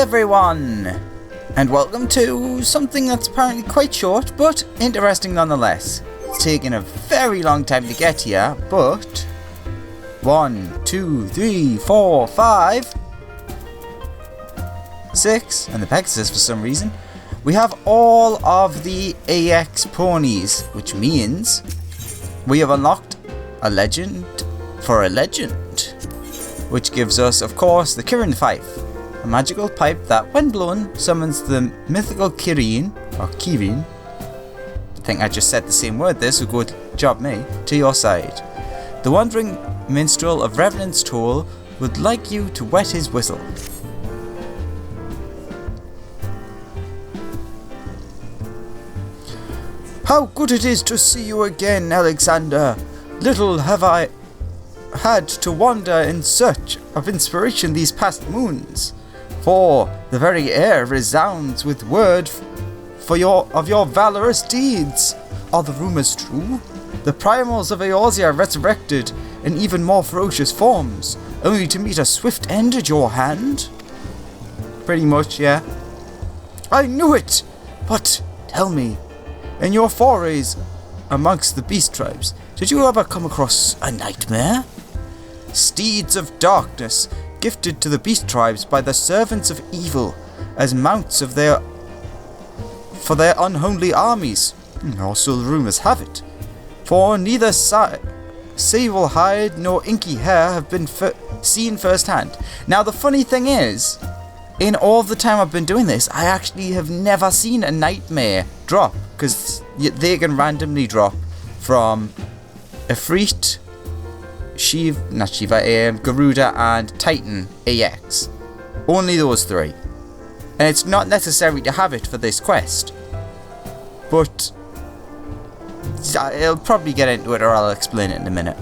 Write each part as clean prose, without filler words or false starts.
everyone, and welcome to something that's apparently quite short, but interesting nonetheless. It's taken a very long time to get here, but 1, 2, 3, 4, 5, 6, and the Pegasus for some reason. We have all of the AX ponies, which means we have unlocked a legend for a legend, which gives us, of course, the Kirin fife. A magical pipe that, when blown, summons the mythical Kirin, or Kirin, I think I just said the same word there, so good job me, to your side. The wandering minstrel of Revenant's Toll would like you to wet his whistle. How good it is to see you again, Alexander! Little have I had to wander in search of inspiration these past moons. For the very air resounds with word of your valorous deeds. Are the rumors true? The primals of Eorzea resurrected in even more ferocious forms, only to meet a swift end at your hand? Pretty much, yeah. I knew it! But tell me, in your forays amongst the beast tribes, did you ever come across a nightmare? Steeds of darkness, gifted to the beast tribes by the servants of evil as mounts for their unholy armies, or so the rumors have it. For neither sable hide nor inky hair have been seen firsthand. Now the funny thing is, in all the time I've been doing this, I actually have never seen a nightmare drop, because they can randomly drop from Ifrit, Garuda and Titan AX. Only those three. And it's not necessary to have it for this quest. But I'll probably get into it, or I'll explain it in a minute.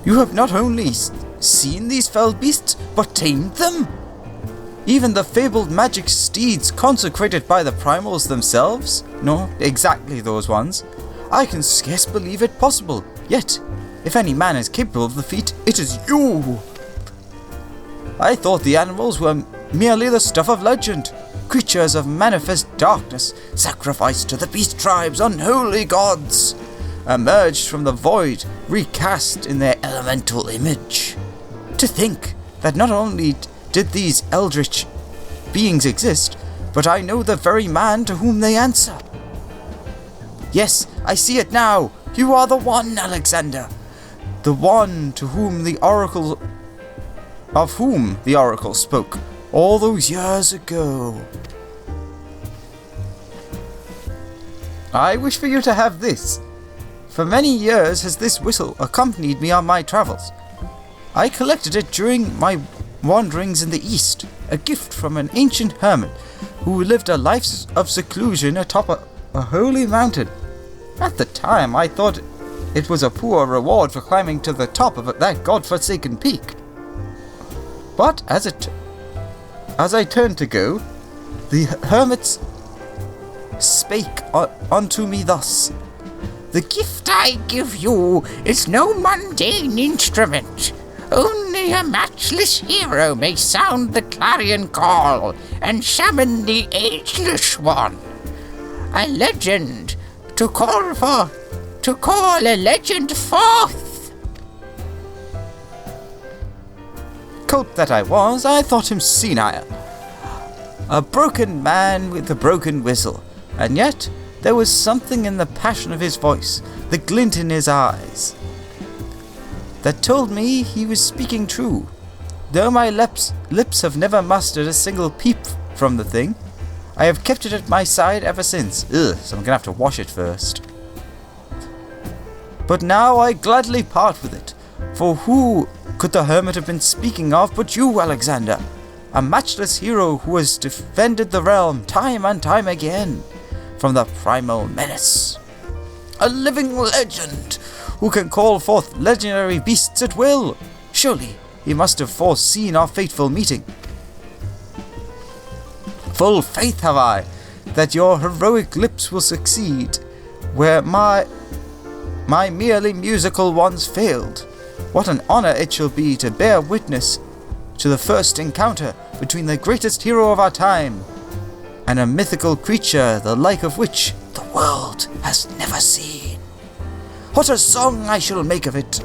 You have not only seen these fell beasts, but tamed them? Even the fabled magic steeds consecrated by the primals themselves? No, exactly those ones. I can scarce believe it possible. Yet, if any man is capable of the feat, it is you! I thought the animals were merely the stuff of legend, creatures of manifest darkness, sacrificed to the beast tribe's unholy gods, emerged from the void, recast in their elemental image. To think that not only did these eldritch beings exist, but I know the very man to whom they answer. Yes, I see it now. You are the one, Alexander. The one to whom the oracle spoke all those years ago. I wish for you to have this. For many years has this whistle accompanied me on my travels. I collected it during my wanderings in the east, a gift from an ancient hermit who lived a life of seclusion atop a holy mountain. At the time, I thought it was a poor reward for climbing to the top of that god-forsaken peak. But as I turned to go, the hermit spake unto me thus: The gift I give you is no mundane instrument. Only a matchless hero may sound the clarion call and summon the ageless one. A legend to call a legend forth. Colt that I was, I thought him senile. A broken man with a broken whistle, and yet there was something in the passion of his voice, the glint in his eyes, that told me he was speaking true. Though my lips have never mustered a single peep from the thing, I have kept it at my side ever since. So I'm gonna have to wash it first. But now I gladly part with it, for who could the hermit have been speaking of but you, Alexander? A matchless hero who has defended the realm time and time again from the primal menace. A living legend who can call forth legendary beasts at will. Surely he must have foreseen our fateful meeting. Full faith have I that your heroic lips will succeed where my merely musical ones failed. What an honor it shall be to bear witness to the first encounter between the greatest hero of our time and a mythical creature the like of which the world has never seen. What a song I shall make of it!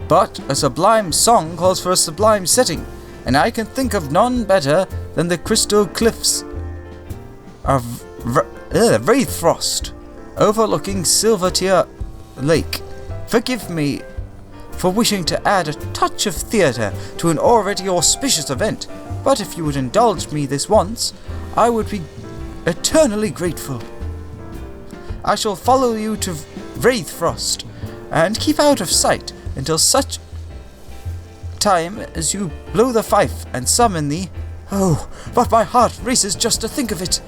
But a sublime song calls for a sublime setting, and I can think of none better than the crystal cliffs of Wraithfrost, overlooking Silvertear Lake. Forgive me for wishing to add a touch of theatre to an already auspicious event, but if you would indulge me this once, I would be eternally grateful. I shall follow you to Wraithfrost, and keep out of sight until such time as you blow the fife and summon the... Oh, but my heart races just to think of it!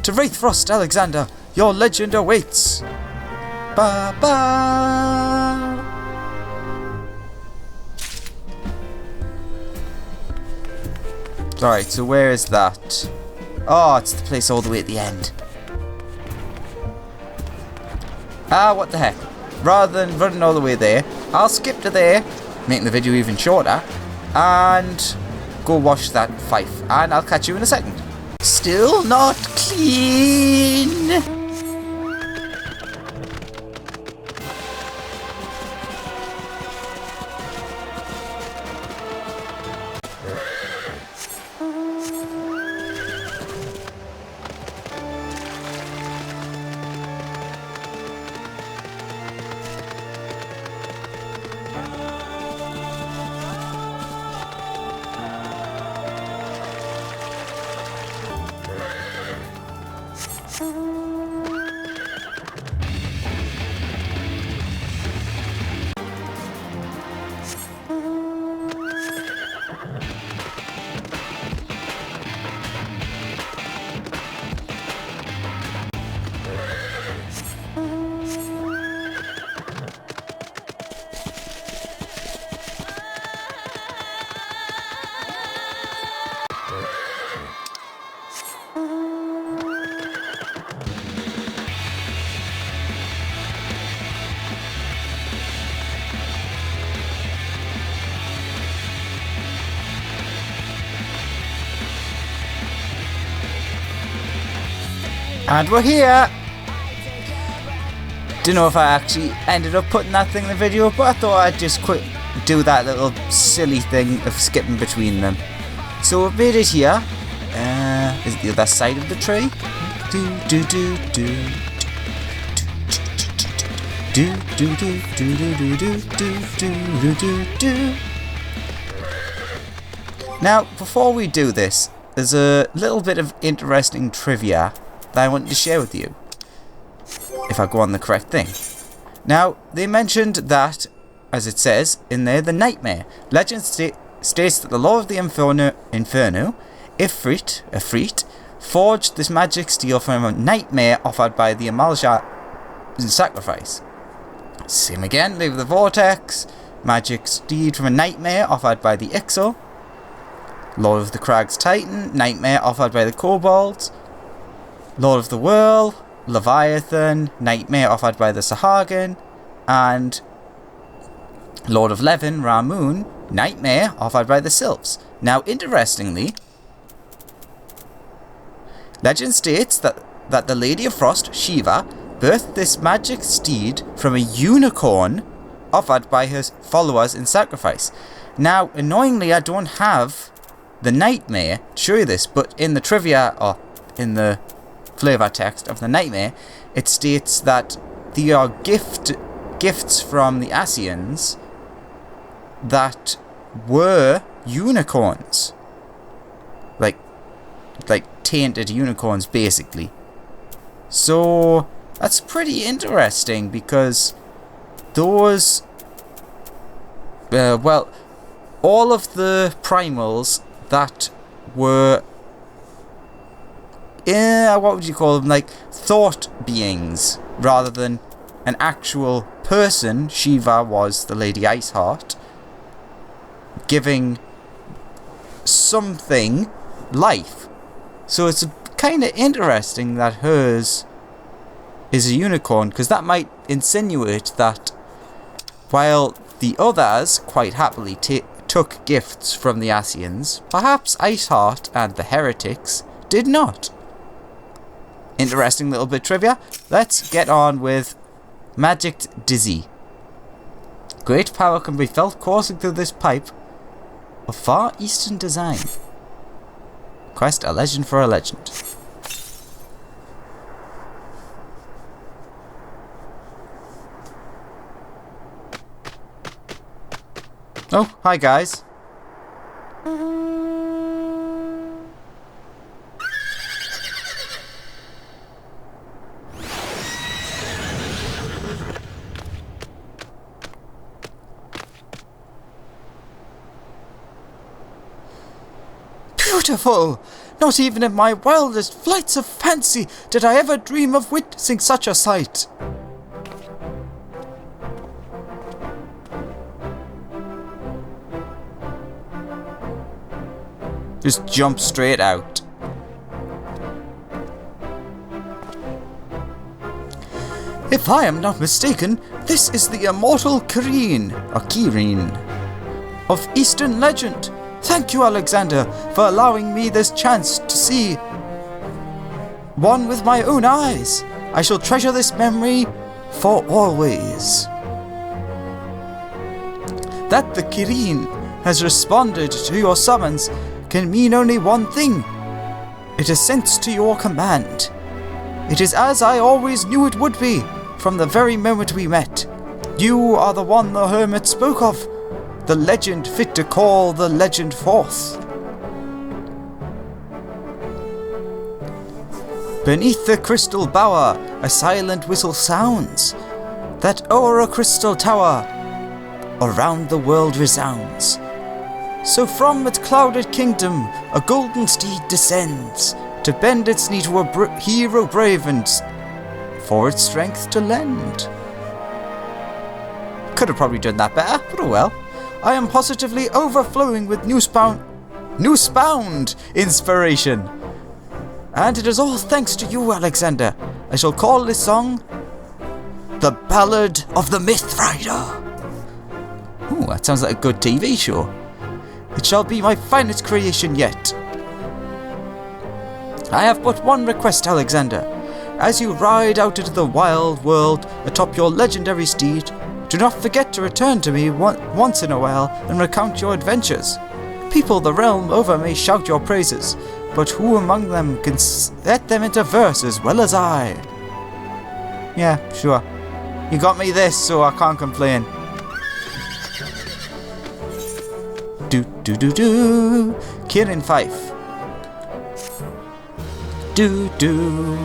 To Wraithfrost, Alexander, your legend awaits! Ba-ba! Alright, so where is that? Oh, it's the place all the way at the end. Ah, what the heck. Rather than running all the way there, I'll skip to there, making the video even shorter, and go wash that fife. And I'll catch you in a second. Still not clean! And we're here! Don't know if I actually ended up putting that thing in the video, but I thought I'd just do that little silly thing of skipping between them. So we've made it here. Is it the other side of the tree? Now, before we do this, there's a little bit of interesting trivia that I wanted to share with you, if I go on the correct thing. Now, they mentioned that, as it says in there, the nightmare. Legend states that the Lord of the Inferno, Ifrit, forged this magic steel from a nightmare offered by the Amalja in sacrifice. Same again, Leave the Vortex, magic steed from a nightmare offered by the Ixo. Lord of the Crags Titan, nightmare offered by the Kobolds. Lord of the Whirl, Leviathan, nightmare offered by the Sahagin, and Lord of Levin, Ramun, nightmare offered by the Sylphs. Now, interestingly, legend states that the Lady of Frost, Shiva, birthed this magic steed from a unicorn offered by her followers in sacrifice. Now, annoyingly, I don't have the nightmare to show you this, but in the trivia, or in the flavor text of the nightmare, it states that they are gifts from the Asians that were unicorns, like tainted unicorns, basically. So that's pretty interesting, because those well, all of the primals that were what would you call them, like thought beings rather than an actual person. Shiva was the Lady Iceheart, giving something life. So it's kind of interesting that hers is a unicorn, because that might insinuate that while the others quite happily took gifts from the Asians, perhaps Iceheart and the heretics did not. Interesting little bit of trivia. Let's get on with Magicked Dizzy. Great power can be felt coursing through this pipe of far eastern design. Quest a legend for a legend. Oh, hi guys. Beautiful! Not even in my wildest flights of fancy did I ever dream of witnessing such a sight. Just jump straight out. If I am not mistaken, this is the immortal Kirin, or Kirin, of Eastern legend. Thank you, Alexander, for allowing me this chance to see one with my own eyes. I shall treasure this memory for always. That the Kirin has responded to your summons can mean only one thing. It assents to your command. It is as I always knew it would be, from the very moment we met. You are the one the hermit spoke of, the legend fit to call the legend forth. Beneath the crystal bower, a silent whistle sounds, that o'er a crystal tower, around the world resounds. So from its clouded kingdom, a golden steed descends, to bend its knee to a hero brave and for its strength to lend. Could have probably done that better, but oh well. I am positively overflowing with newsbound inspiration. And it is all thanks to you, Alexander. I shall call this song The Ballad of the Myth Rider. Ooh, that sounds like a good TV show. It shall be my finest creation yet. I have but one request, Alexander. As you ride out into the wild world atop your legendary steed, do not forget to return to me once in a while and recount your adventures. People the realm over may shout your praises, but who among them can set them into verse as well as I? Yeah, sure. You got me this, so I can't complain. Do do do do. Kirin Fife. Do do.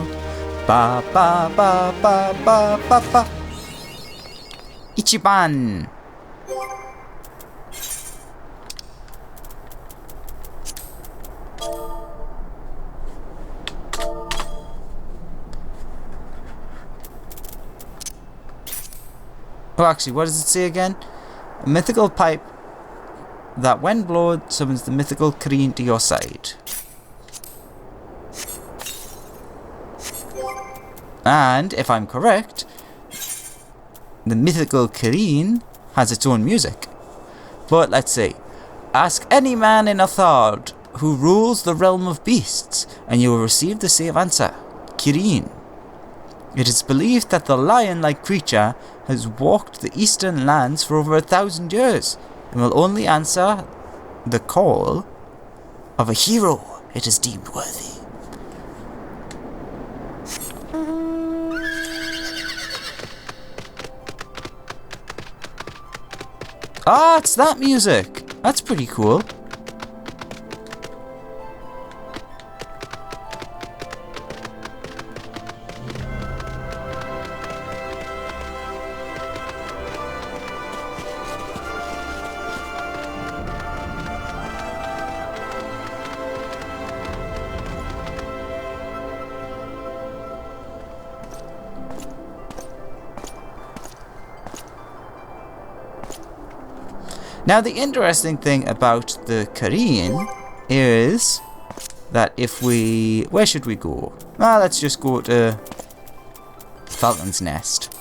Ba ba ba ba ba ba ba. Ichiban. Oh, actually, what does it say again? A mythical pipe that, when blown, summons the mythical Kirin to your side. And, if I'm correct, the mythical Kirin has its own music. But let's see. Ask any man in Athard who rules the realm of beasts, and you will receive the same answer. Kirin. It is believed that the lion-like creature has walked the eastern lands for over 1,000 years, and will only answer the call of a hero it is deemed worthy. Ah, it's that music! That's pretty cool. Now, the interesting thing about the Kirin is that if we... Where should we go? Ah, let's just go to Falcon's Nest.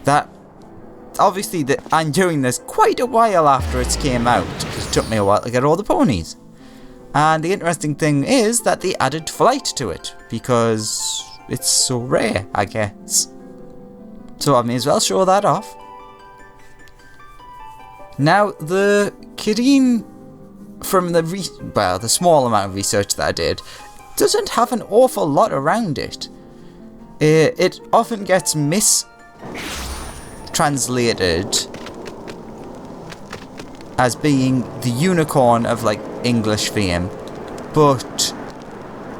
That obviously that I'm doing this quite a while after it came out, because it took me a while to get all the ponies. And the interesting thing is that they added flight to it, because it's so rare, I guess. So I may as well show that off. Now, the Kirin, from the small amount of research that I did, doesn't have an awful lot around it. It often gets mistranslated as being the unicorn of like English fame, but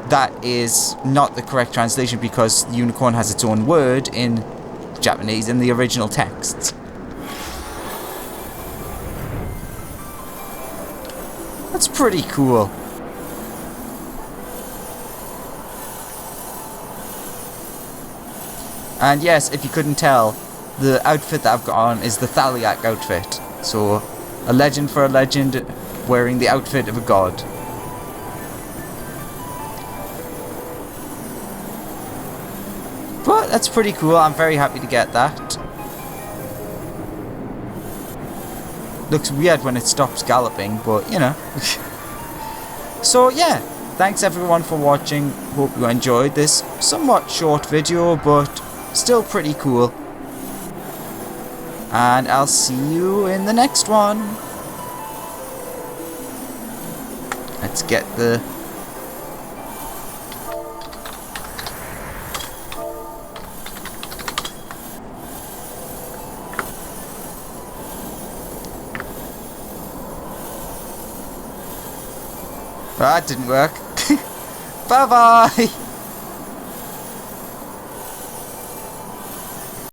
that is not the correct translation, because unicorn has its own word in Japanese in the original texts. That's pretty cool. And yes, if you couldn't tell, the outfit that I've got on is the Thaliak outfit. So, a legend for a legend wearing the outfit of a god. But that's pretty cool. I'm very happy to get that. Looks weird when it stops galloping, but you know. So yeah, thanks everyone for watching. Hope you enjoyed this somewhat short video, but still pretty cool. And I'll see you in the next one. Let's get the... That didn't work. Bye bye!